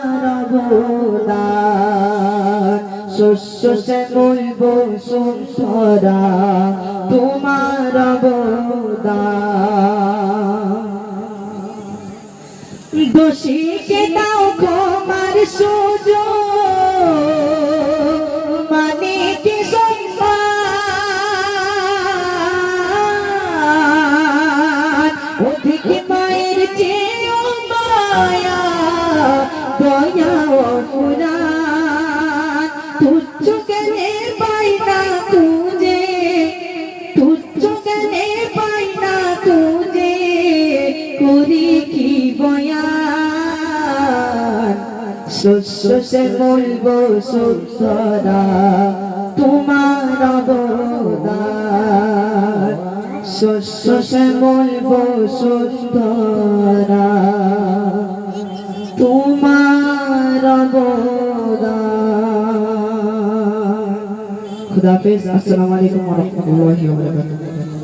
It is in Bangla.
তোমার অবদান শস্য শ্যামল বসুন্ধরা তোমার অবদান দোষীকে দাও ক্ষমার সুযোগ মানিকে সম্মান অধিক মায়ের চেয়েও মায়া দয়া অফুরান তুচ্ছ জ্ঞানে পাই না তুঝে তুচ্ছ জ্ঞানে পাই না তুঝে করি কি বয়ান শস্য শ্যামল বসুন্ধরা তোমার অবদান শস্য শ্যামল বসুন্ধরা তোমার অবদান। খুদা হাফেজ। আসসালামু আলাইকুম ওয়া রাহমাতুল্লাহি ওয়া বারাকাতুহু।